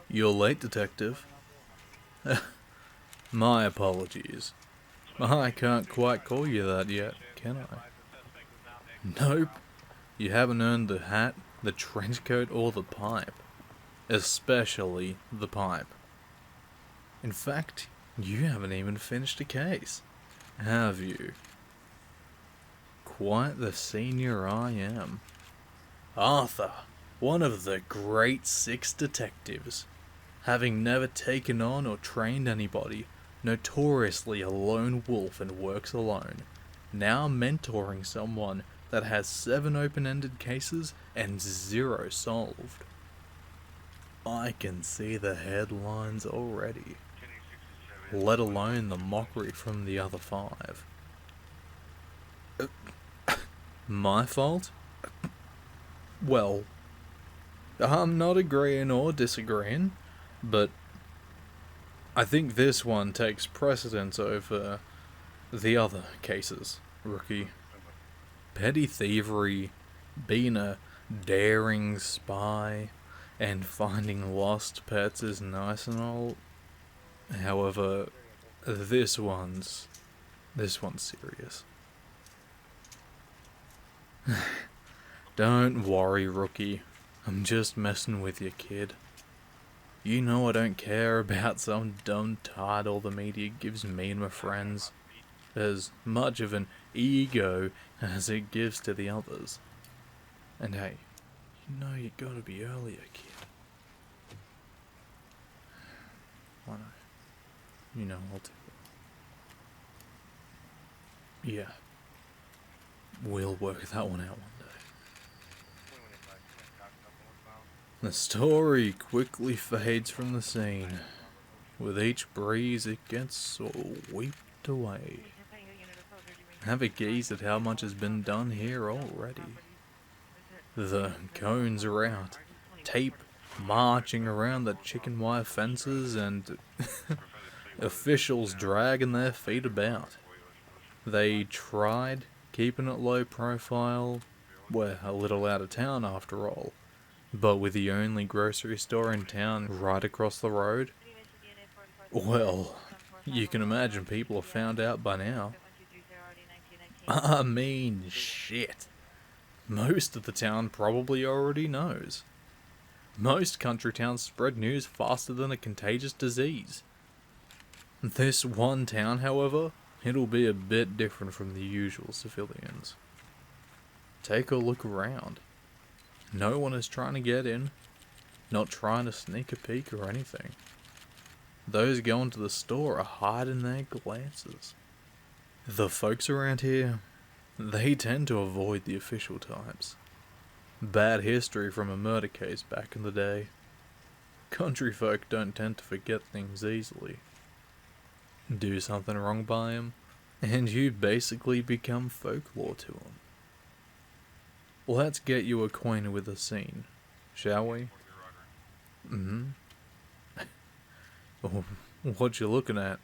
You're late, detective. My apologies. I can't quite call you that yet, can I? Nope. You haven't earned the hat, the trench coat, or the pipe. Especially the pipe. In fact, you haven't even finished a case. Have you? Quite the senior I am. Arthur, one of the great 6 detectives. Having never taken on or trained anybody, notoriously a lone wolf and works alone, now mentoring someone that has 7 open-ended cases and 0 solved. I can see the headlines already, let alone the mockery from the other 5. My fault? Well, I'm not agreeing or disagreeing, but I think this one takes precedence over the other cases, rookie. Petty thievery, being a daring spy, and finding lost pets is nice and all. However, this one's serious. Don't worry, rookie. I'm just messing with you, kid. You know I don't care about some dumb title the media gives me and my friends. As much of an ego as it gives to the others. And hey, you know you gotta be earlier, kid. Why not? You know I'll do it. Yeah. We'll work that one out one day. The story quickly fades from the scene. With each breeze it gets swept away. Have a gaze at how much has been done here already. The cones are out, tape marching around the chicken wire fences, and officials dragging their feet about. They tried keeping it low profile. We're a little out of town after all. But with the only grocery store in town right across the road, well, you can imagine people have found out by now. I mean, shit. Most of the town probably already knows. Most country towns spread news faster than a contagious disease. This one town, however, it'll be a bit different from the usual civilians. Take a look around. No one is trying to get in, not trying to sneak a peek or anything. Those going to the store are hiding their glances. The folks around here, they tend to avoid the official types. Bad history from a murder case back in the day. Country folk don't tend to forget things easily. Do something wrong by 'em, and you basically become folklore to 'em. Let's get you acquainted with the scene, shall we? What you looking at?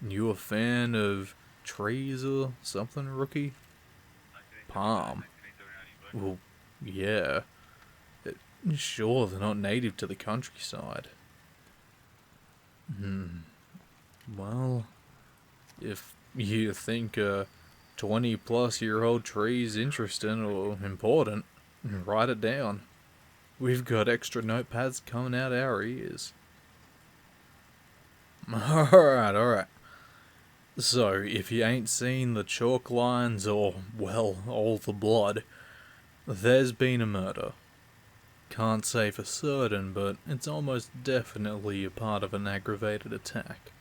You a fan of trees or something, rookie? Palm. Well, yeah. Sure, they're not native to the countryside. Well, if you think a 20-plus-year-old tree's interesting or important, write it down. We've got extra notepads coming out our ears. Alright. So, if you ain't seen the chalk lines or, well, all the blood, there's been a murder. Can't say for certain, but it's almost definitely a part of an aggravated attack.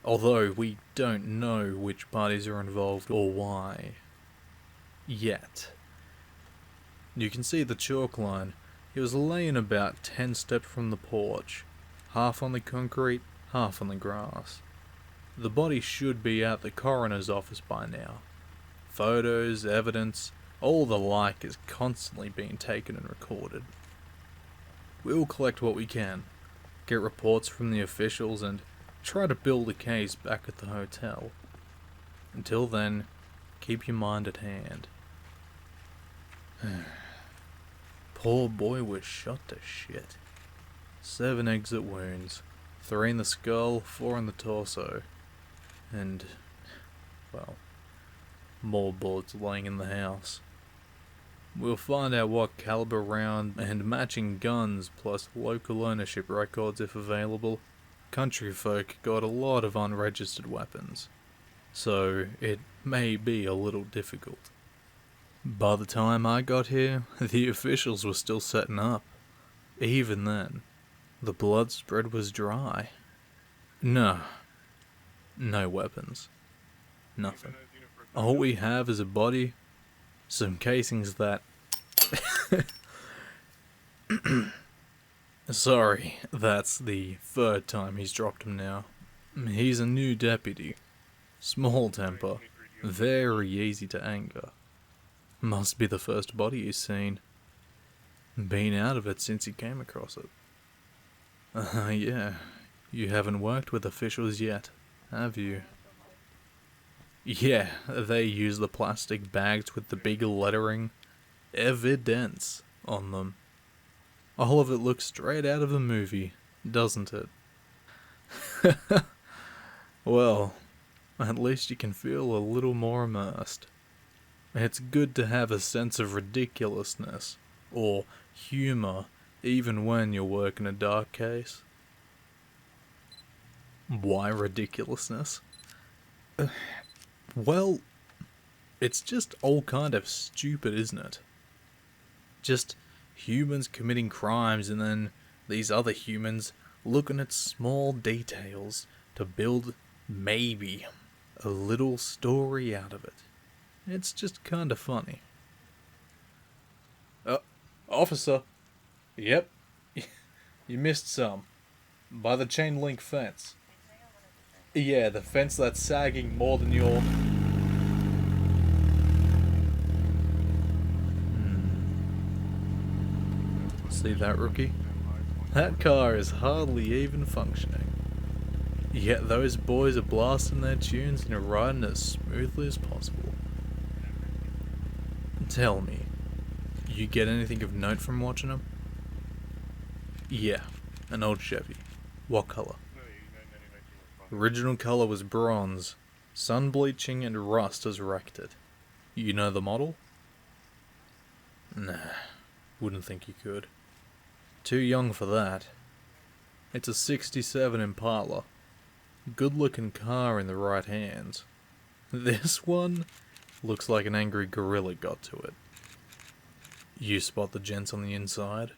Although we don't know which parties are involved or why. Yet. You can see the chalk line. He was laying about 10 steps from the porch, half on the concrete, half on the grass. The body should be at the coroner's office by now. Photos, evidence, all the like is constantly being taken and recorded. We'll collect what we can, get reports from the officials, and try to build a case back at the hotel. Until then, keep your mind at hand. Poor boy was shot to shit. 7 exit wounds, 3 in the skull, 4 in the torso, and, well, more bullets laying in the house. We'll find out what caliber round and matching guns plus local ownership records if available. Country folk got a lot of unregistered weapons, so it may be a little difficult. By the time I got here, the officials were still setting up. Even then, the blood spread was dry. No weapons. Nothing. All we have is a body, some casings that... Sorry, that's the 3rd time he's dropped him now. He's a new deputy. Small temper, very easy to anger. Must be the first body he's seen. Been out of it since he came across it. Yeah, you haven't worked with officials yet, have you? Yeah, they use the plastic bags with the big lettering, evidence, on them. All of it looks straight out of a movie, doesn't it? Well, at least you can feel a little more immersed. It's good to have a sense of ridiculousness, or humour, even when you're working a dark case. Why ridiculousness? Well, it's just all kind of stupid, isn't it? Just humans committing crimes and then these other humans looking at small details to build, maybe, a little story out of it. It's just kind of funny. Officer. Yep. You missed some. By the chain link fence. Yeah, the fence that's sagging more than your... See that, rookie? That car is hardly even functioning. Yet those boys are blasting their tunes and are riding as smoothly as possible. Tell me, you get anything of note from watching them? Yeah, an old Chevy. What colour? Original colour was bronze. Sun bleaching and rust has wrecked it. You know the model? Nah, wouldn't think you could. Too young for that. It's a 67 Impala. Good looking car in the right hands. This one looks like an angry gorilla got to it. You spot the gents on the inside?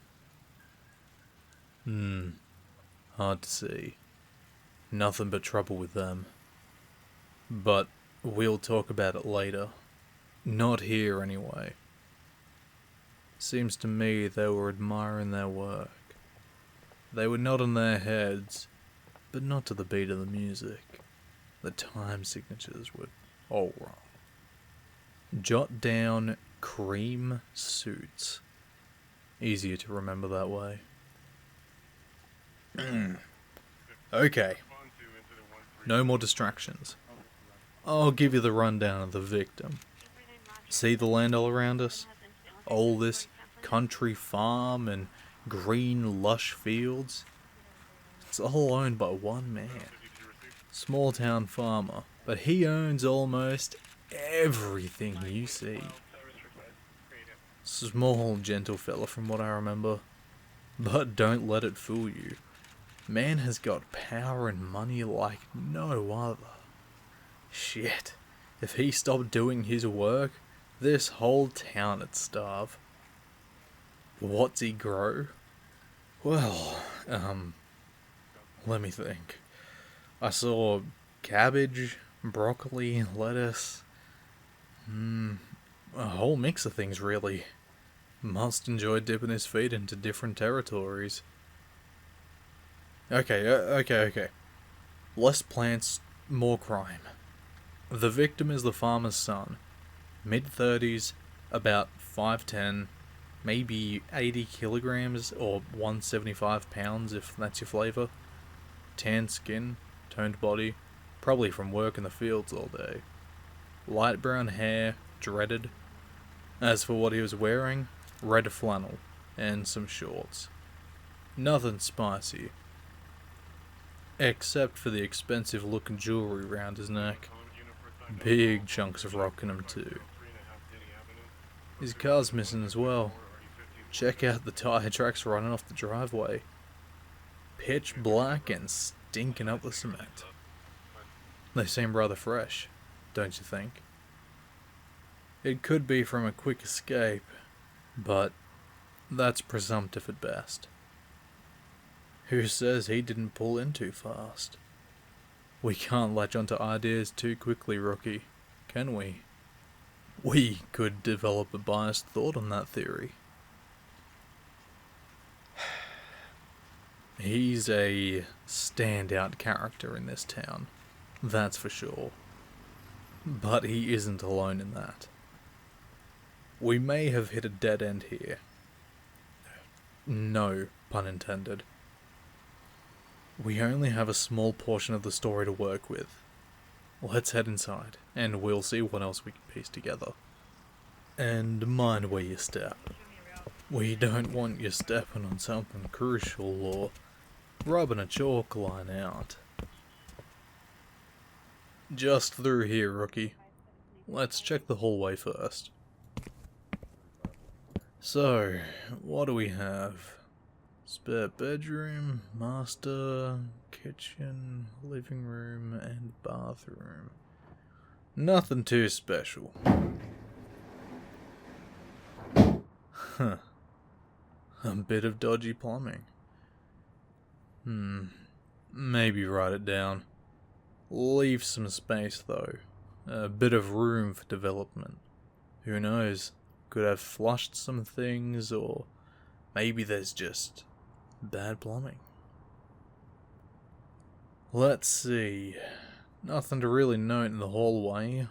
Hard to see. Nothing but trouble with them. But we'll talk about it later. Not here, anyway. Seems to me they were admiring their work. They were nodding their heads, but not to the beat of the music. The time signatures were all wrong. Jot down cream suits. Easier to remember that way. Okay. No more distractions. I'll give you the rundown of the victim. See the land all around us? All this country farm and green lush fields? It's all owned by one man. Small town farmer, but he owns almost everything you see. Small, gentle fella from what I remember. But don't let it fool you. Man has got power and money like no other. Shit, if he stopped doing his work, this whole town would starve. What's he grow? Well, let me think. I saw cabbage, broccoli, lettuce. A whole mix of things, really. Must enjoy dipping his feet into different territories. Okay. Less plants, more crime. The victim is the farmer's son. Mid-30s, about 5'10", maybe 80 kilograms or 175 pounds if that's your flavour. Tan skin, toned body, probably from work in the fields all day. Light brown hair, dreaded. As for what he was wearing, red flannel and some shorts. Nothing spicy. Except for the expensive looking jewellery round his neck. Big chunks of rock in him too. His car's missing as well. Check out the tyre tracks running off the driveway. Pitch black and stinking up the cement. They seem rather fresh, don't you think? It could be from a quick escape, but that's presumptive at best. Who says he didn't pull in too fast? We can't latch onto ideas too quickly, rookie, can we? We could develop a biased thought on that theory. He's a standout character in this town, that's for sure. But he isn't alone in that. We may have hit a dead end here. No pun intended. We only have a small portion of the story to work with. Let's head inside, and we'll see what else we can piece together. And mind where you step. We don't want you stepping on something crucial or rubbing a chalk line out. Just through here, rookie. Let's check the hallway first. So, what do we have? Spare bedroom, master, kitchen, living room, and bathroom. Nothing too special. Huh. A bit of dodgy plumbing. Maybe write it down. Leave some space though. A bit of room for development. Who knows? Could have flushed some things, or maybe there's just bad plumbing. Let's see. Nothing to really note in the hallway.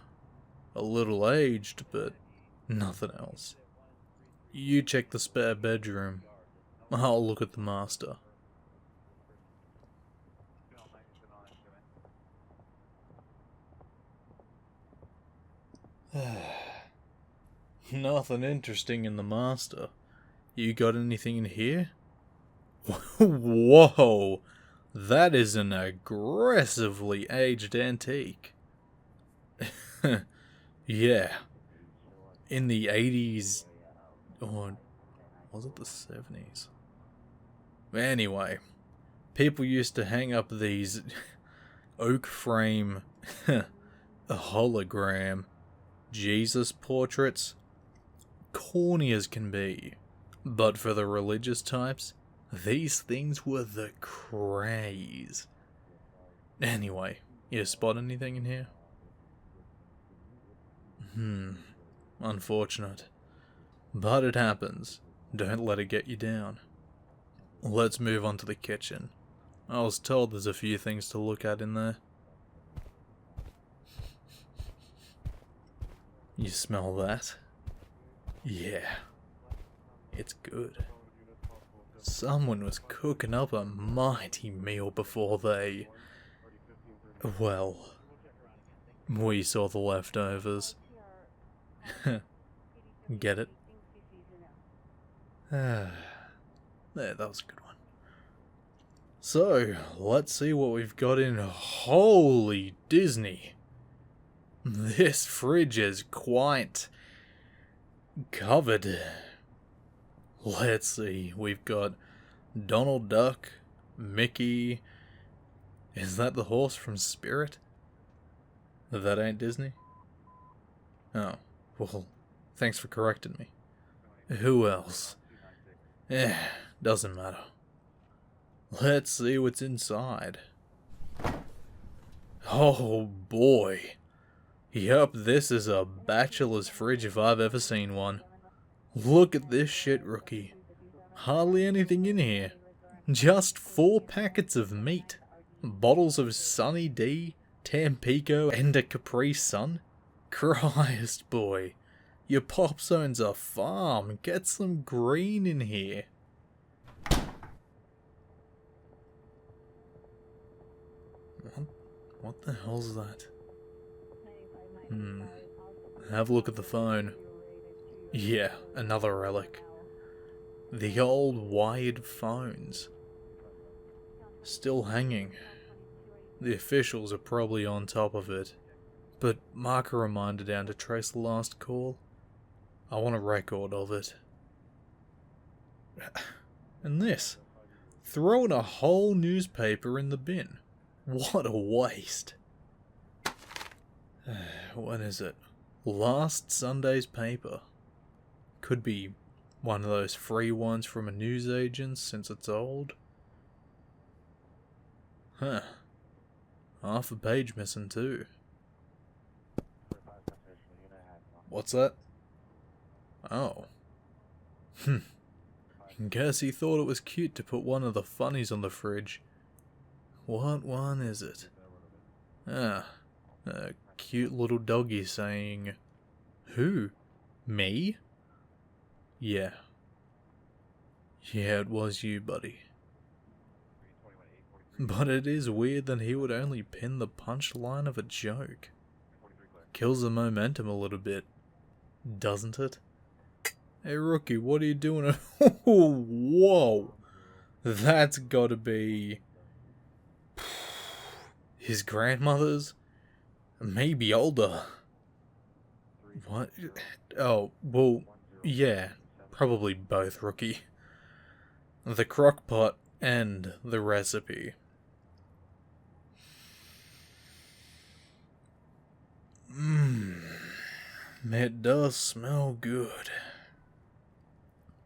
A little aged, but nothing else. You check the spare bedroom. I'll look at the master. Nothing interesting in the master. You got anything in here? Whoa! That is an aggressively aged antique. Yeah. In the 80s, or was it the 70s? Anyway, people used to hang up these oak frame hologram Jesus portraits. Corny as can be. But for the religious types, these things were the craze. Anyway, you spot anything in here? Unfortunate. But it happens. Don't let it get you down. Let's move on to the kitchen. I was told there's a few things to look at in there. You smell that? Yeah. It's good. Someone was cooking up a mighty meal before they... well, we saw the leftovers. Get it? There, that was a good one. So, let's see what we've got in. Holy Disney! This fridge is quite covered. Let's see, we've got Donald Duck, Mickey. Is that the horse from Spirit? That ain't Disney? Oh, well, thanks for correcting me. Who else? Doesn't matter. Let's see what's inside. Oh boy. Yup, this is a bachelor's fridge if I've ever seen one. Look at this shit, rookie. Hardly anything in here. Just 4 packets of meat. Bottles of Sunny D, Tampico, and a Capri Sun. Christ, boy. Your pop zone's a farm. Get some green in here. What the hell's that? Have a look at the phone. Yeah, another relic. The old wired phones. Still hanging. The officials are probably on top of it. But mark a reminder down to trace the last call. I want a record of it. And this. Throwing a whole newspaper in the bin. What a waste. When is it? Last Sunday's paper. Could be one of those free ones from a newsagent since it's old. Huh. Half a page missing too. What's that? Oh. Guess he thought it was cute to put one of the funnies on the fridge. What one is it? A cute little doggy saying, "Who? Me?" Yeah. Yeah, it was you, buddy. But it is weird that he would only pin the punchline of a joke. Kills the momentum a little bit, doesn't it? Hey rookie, what are you doing? Whoa! That's gotta be his grandmother's? Maybe older. What? Oh, well, yeah, probably both, rookie. The crock pot and the recipe. It does smell good.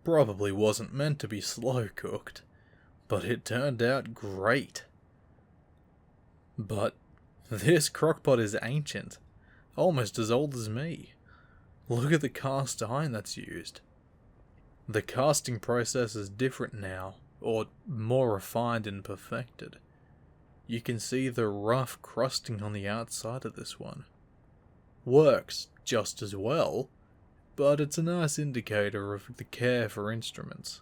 Probably wasn't meant to be slow cooked, but it turned out great. But this crockpot is ancient, almost as old as me. Look at the cast iron that's used. The casting process is different now, or more refined and perfected. You can see the rough crusting on the outside of this one. Works just as well, but it's a nice indicator of the care for instruments.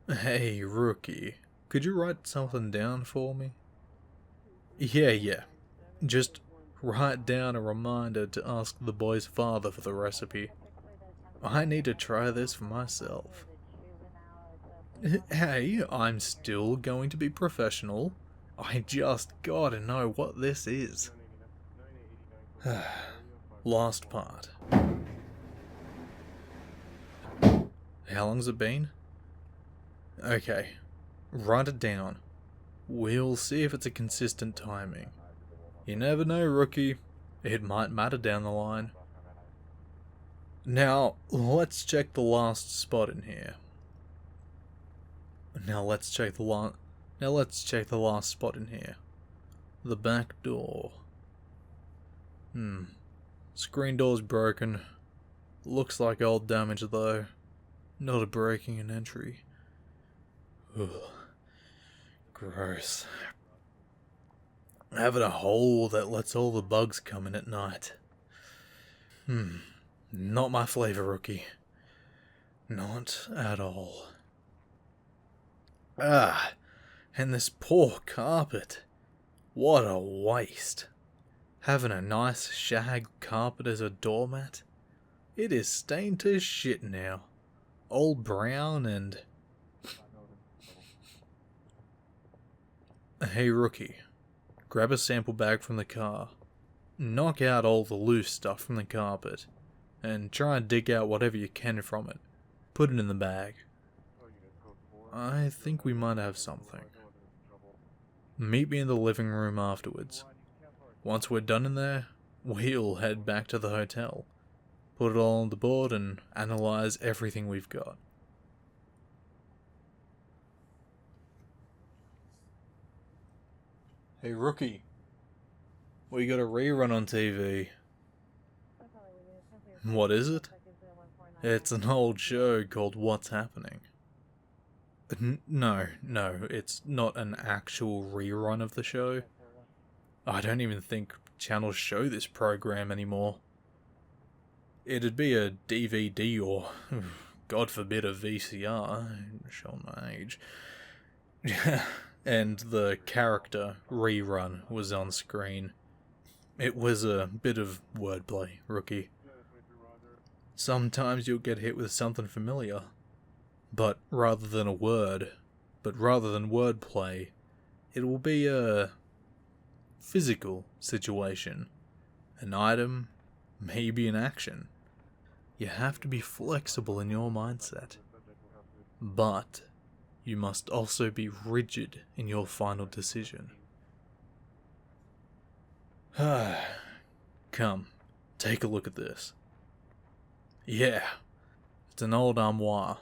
Hey rookie, could you write something down for me? Yeah. Just write down a reminder to ask the boy's father for the recipe. I need to try this for myself. Hey, I'm still going to be professional. I just gotta know what this is. Last part. How long's it been? Okay, write it down. We'll see if it's a consistent timing. You never know, rookie. It might matter down the line. Now, let's check the last spot in here. Now let's check the last spot in here. The back door. Screen door's broken. Looks like old damage though. Not a breaking and entry. Ugh. Gross. Having a hole that lets all the bugs come in at night. Not my flavor, rookie. Not at all. And this poor carpet. What a waste. Having a nice shag carpet as a doormat? It is stained to shit now. All brown and... Hey rookie, grab a sample bag from the car. Knock out all the loose stuff from the carpet. And try and dig out whatever you can from it. Put it in the bag. I think we might have something. Meet me in the living room afterwards. Once we're done in there, we'll head back to the hotel. Put it all on the board and analyze everything we've got. Hey rookie, we got a rerun on TV. What is it? It's an old show called What's Happening. No, it's not an actual rerun of the show. I don't even think channels show this program anymore. It'd be a DVD or, God forbid, a VCR, showing my age. And the character rerun was on screen. It was a bit of wordplay, rookie. Sometimes you'll get hit with something familiar, but rather than wordplay, it will be a physical situation, an item, maybe an action. You have to be flexible in your mindset, but you must also be rigid in your final decision. Come, take a look at this. Yeah, it's an old armoire,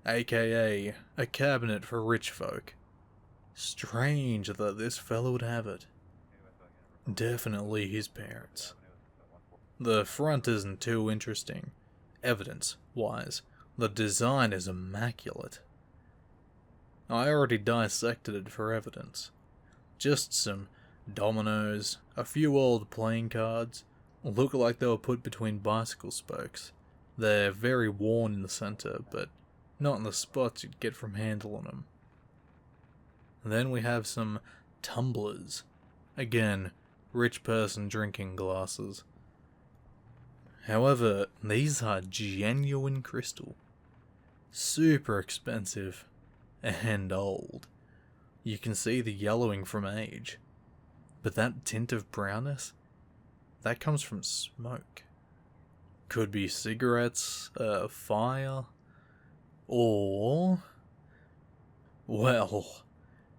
aka a cabinet for rich folk. Strange that this fellow would have it. Definitely his parents. The front isn't too interesting, evidence-wise. The design is immaculate. I already dissected it for evidence. Just some dominoes, a few old playing cards, look like they were put between bicycle spokes. They're very worn in the center, but not in the spots you'd get from handling them. Then we have some tumblers. Again, rich person drinking glasses. However, these are genuine crystal. Super expensive. And old. You can see the yellowing from age. But that tint of brownness, that comes from smoke. Could be cigarettes, fire, or... well,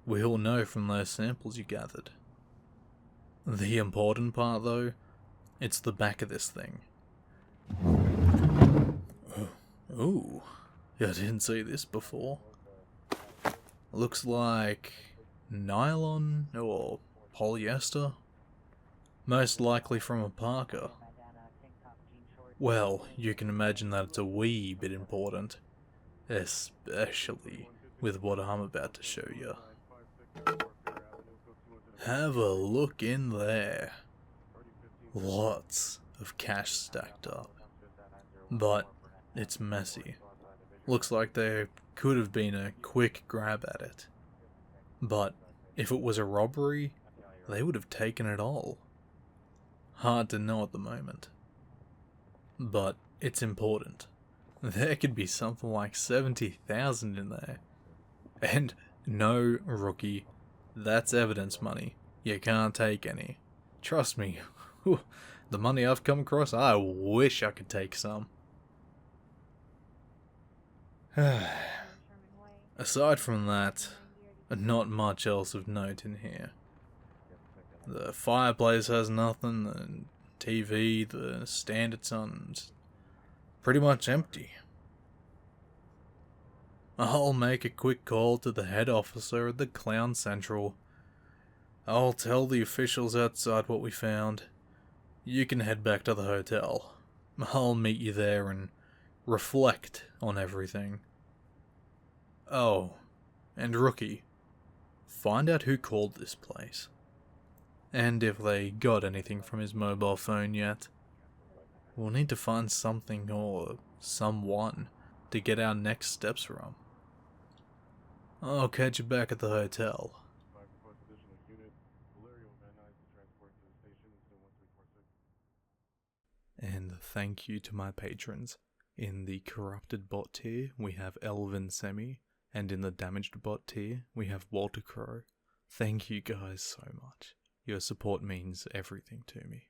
we'll know from those samples you gathered. The important part though, it's the back of this thing. Ooh, I didn't see this before. Looks like nylon or polyester. Most likely from a parka. Well, you can imagine that it's a wee bit important. Especially with what I'm about to show you. Have a look in there. Lots of cash stacked up. But it's messy. Looks like there could have been a quick grab at it. But if it was a robbery, they would have taken it all. Hard to know at the moment. But it's important. There could be something like 70,000 in there. And no, rookie, that's evidence money. You can't take any. Trust me, the money I've come across, I wish I could take some. Aside from that, not much else of note in here. The fireplace has nothing, the TV, the stand it's on, it's pretty much empty. I'll make a quick call to the head officer at the Clown Central. I'll tell the officials outside what we found. You can head back to the hotel. I'll meet you there and reflect on everything. Oh, and rookie, find out who called this place. And if they got anything from his mobile phone yet. We'll need to find something or someone to get our next steps from. I'll catch you back at the hotel. And thank you to my patrons. In the corrupted bot tier, we have ElvenSemi, and in the damaged bot tier, we have Crowe. Thank you guys so much. Your support means everything to me.